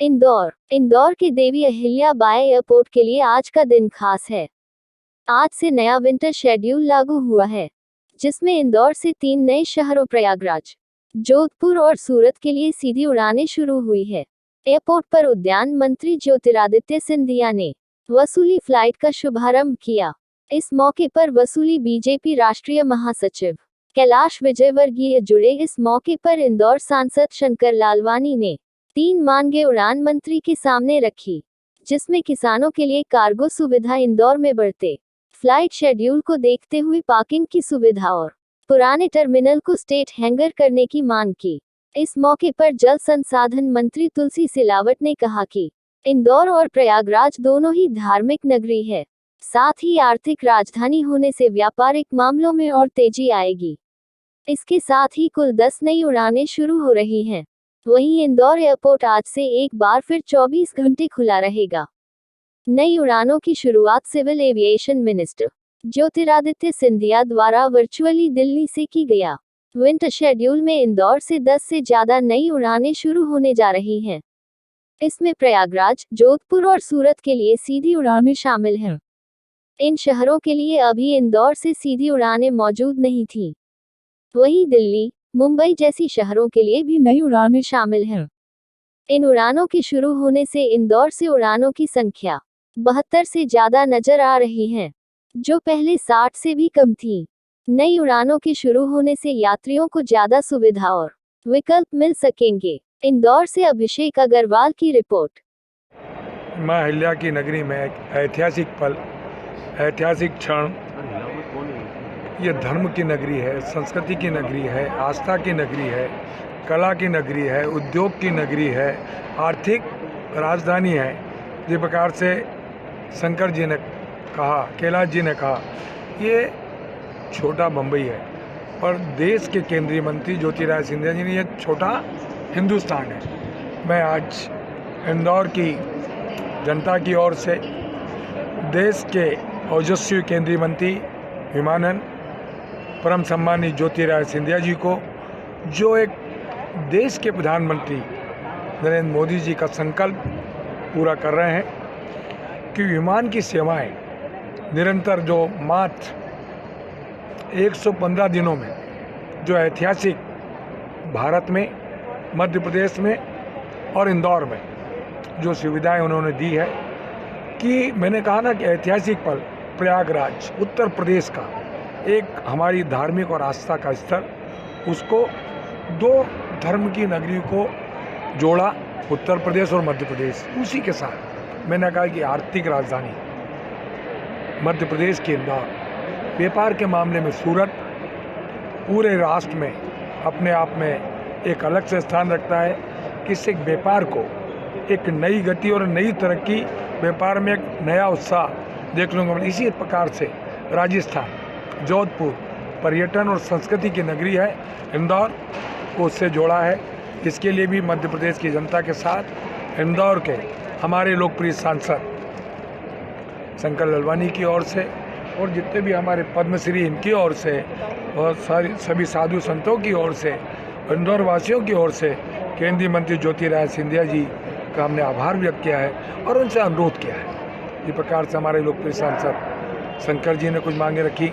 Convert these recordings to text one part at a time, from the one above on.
इंदौर के देवी अहिल्याबाई एयरपोर्ट के लिए आज का दिन खास है। आज से नया विंटर शेड्यूल लागू हुआ है, जिसमें इंदौर से 3 नए शहरों प्रयागराज, जोधपुर और सूरत के लिए सीधी उड़ानें शुरू हुई है। एयरपोर्ट पर उद्यान मंत्री ज्योतिरादित्य सिंधिया ने वसूली फ्लाइट का शुभारंभ किया। इस मौके पर वसूली बीजेपी राष्ट्रीय महासचिव कैलाश विजयवर्गीय जुड़े। इस मौके पर इंदौर सांसद शंकर लालवानी ने 3 मांगे उड़ान मंत्री के सामने रखी, जिसमें किसानों के लिए कार्गो सुविधा, इंदौर में बढ़ते फ्लाइट शेड्यूल को देखते हुए पार्किंग की सुविधा और पुराने टर्मिनल को स्टेट हैंगर करने की मांग की। इस मौके पर जल संसाधन मंत्री तुलसी सिलावट ने कहा कि इंदौर और प्रयागराज दोनों ही धार्मिक नगरी है, साथ ही आर्थिक राजधानी होने से व्यापारिक मामलों में और तेजी आएगी। इसके साथ ही कुल 10 नई उड़ानें शुरू हो रही हैं। वहीं इंदौर एयरपोर्ट आज से एक बार फिर 24 घंटे खुला रहेगा। नई उड़ानों की शुरुआत civil aviation minister Jyotiraditya Scindia द्वारा वर्चुअली दिल्ली से की गया। विंटर शेड्यूल में इंदौर से 10 से ज्यादा नई उड़ानें शुरू होने जा रही हैं। इसमें प्रयागराज, जोधपुर और सूरत के लिए सीधी उड़ानें शामिल हैं। इन शहरों के लिए अभी इंदौर से सीधी उड़ानें मौजूद नहीं थीं। वहीं दिल्ली, मुंबई जैसी शहरों के लिए भी नई उड़ानें शामिल हैं। इन उड़ानों के शुरू होने से इंदौर से उड़ानों की संख्या 72 से ज्यादा नजर आ रही है, जो पहले 60 से भी कम थी। नई उड़ानों के शुरू होने से यात्रियों को ज्यादा सुविधा और विकल्प मिल सकेंगे। इंदौर से अभिषेक अग्रवाल की रिपोर्ट। मां अहिल्या की नगरी में एक ऐतिहासिक पल, ऐतिहासिक क्षण। ये धर्म की नगरी है, संस्कृति की नगरी है, आस्था की नगरी है, कला की नगरी है, उद्योग की नगरी है, आर्थिक राजधानी है। जिस प्रकार से शंकर जी ने कहा, कैलाश जी ने कहा, ये छोटा बम्बई है, पर देश के केंद्रीय मंत्री ज्योतिरादित्य सिंधिया जी ने ये छोटा हिंदुस्तान है। मैं आज इंदौर की जनता की ओर से देश के ओजस्वी केंद्रीय मंत्री विमानन परम सम्मानित ज्योतिरादित्य सिंधिया जी को, जो एक देश के प्रधानमंत्री नरेंद्र मोदी जी का संकल्प पूरा कर रहे हैं कि विमान की सेवाएं निरंतर, जो मात्र 115 दिनों में जो ऐतिहासिक भारत में, मध्य प्रदेश में और इंदौर में जो सुविधाएं उन्होंने दी है, कि मैंने कहा ना कि ऐतिहासिक पल, प्रयागराज उत्तर प्रदेश का एक हमारी धार्मिक और आस्था का स्थल, उसको 2 धर्म की नगरी को जोड़ा, उत्तर प्रदेश और मध्य प्रदेश। उसी के साथ मैंने कहा कि आर्थिक राजधानी मध्य प्रदेश के इंदौर, व्यापार के मामले में सूरत पूरे राष्ट्र में अपने आप में एक अलग से स्थान रखता है, कि इससे व्यापार को एक नई गति और नई तरक्की, व्यापार में एक नया उत्साह देखने को मिला। इसी प्रकार से राजस्थान, जोधपुर पर्यटन और संस्कृति की नगरी है, इंदौर को उससे जोड़ा है। इसके लिए भी मध्य प्रदेश की जनता के साथ इंदौर के हमारे लोकप्रिय सांसद शंकर लालवानी की ओर से और जितने भी हमारे पद्मश्री, इनकी ओर से और सभी साधु संतों की ओर से, इंदौर वासियों की ओर से केंद्रीय मंत्री ज्योतिरादित्य सिंधिया जी का हमने आभार व्यक्त किया है और उनसे अनुरोध किया है। इस प्रकार से हमारे लोकप्रिय सांसद शंकर जी ने कुछ मांगे रखी,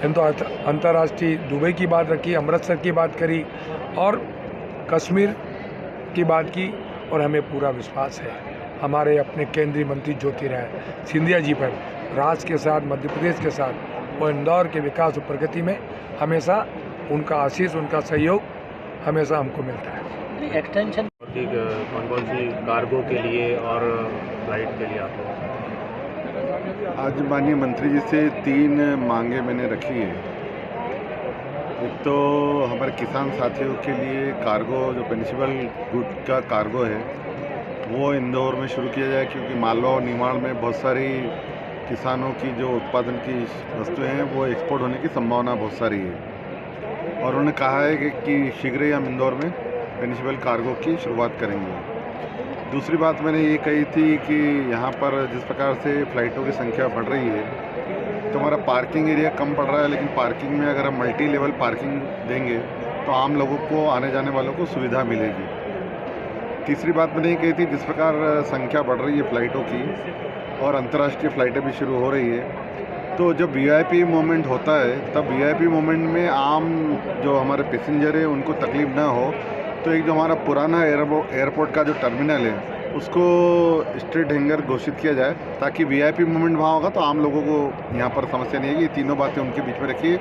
इंदौर अंतर्राष्ट्रीय दुबई की बात रखी, अमृतसर की बात करी और कश्मीर की बात की। और हमें पूरा विश्वास है हमारे अपने केंद्रीय मंत्री ज्योतिरादित्य सिंधिया जी पर, राज्य के साथ, मध्य प्रदेश के साथ, वो इंदौर के विकास और प्रगति में हमेशा उनका आशीष, उनका सहयोग हमेशा हमको मिलता है। एक्सटेंशन कौन सी कार्गो के लिए और फ्लाइट के लिए आप? आज माननीय मंत्री जी से 3 मांगे मैंने रखी है। एक तो हमारे किसान साथियों के लिए कार्गो, जो पेरिशेबल गुड का कार्गो है, वो इंदौर में शुरू किया जाए, क्योंकि मालवा और निमाड़ में बहुत सारी किसानों की जो उत्पादन की वस्तुएं हैं वो एक्सपोर्ट होने की संभावना बहुत सारी है। और उन्होंने कहा है कि शीघ्र ही हम इंदौर में पेरिशेबल कार्गो की शुरुआत करेंगे। दूसरी बात मैंने ये कही थी कि यहाँ पर जिस प्रकार से फ़्लाइटों की संख्या बढ़ रही है, तो हमारा पार्किंग एरिया कम पड़ रहा है, लेकिन पार्किंग में अगर हम मल्टी लेवल पार्किंग देंगे तो आम लोगों को, आने जाने वालों को सुविधा मिलेगी। तीसरी बात मैंने ये कही थी, जिस प्रकार संख्या बढ़ रही है फ्लाइटों की और अंतर्राष्ट्रीय फ़्लाइटें भी शुरू हो रही है, तो जब वीआईपी मोमेंट होता है तब वीआईपी मोमेंट में आम जो हमारे पैसेंजर है उनको तकलीफ़ ना हो, तो एक जो हमारा पुराना एयरपोर्ट का जो टर्मिनल है उसको स्ट्रीट हैंगर घोषित किया जाए, ताकि वीआईपी मोमेंट वहाँ होगा तो आम लोगों को यहाँ पर समस्या नहीं आएगी। ये तीनों बातें उनके बीच में रखिए।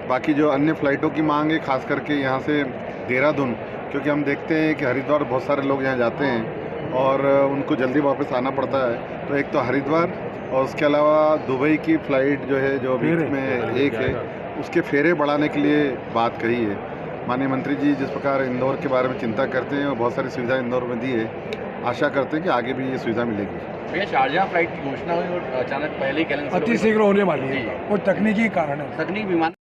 बाकी जो अन्य फ़्लाइटों की मांग है, खास करके यहाँ से देहरादून, क्योंकि हम देखते हैं कि हरिद्वार बहुत सारे लोग यहाँ जाते हैं और उनको जल्दी वापस आना पड़ता है, तो एक तो हरिद्वार और उसके अलावा दुबई की फ़्लाइट जो है, जो बीच में एक है, उसके फेरे बढ़ाने के लिए बात कही है। माननीय मंत्री जी जिस प्रकार इंदौर के बारे में चिंता करते हैं और बहुत सारी सुविधा इंदौर में दी है, आशा करते हैं कि आगे भी ये सुविधा मिलेगी। भैया शारजाह फ्लाइट की घोषणा हुई और अचानक पहले ही कैलेंडर अति शीघ्र होने वाली है, वो तकनीकी कारण है। तकनीक विमान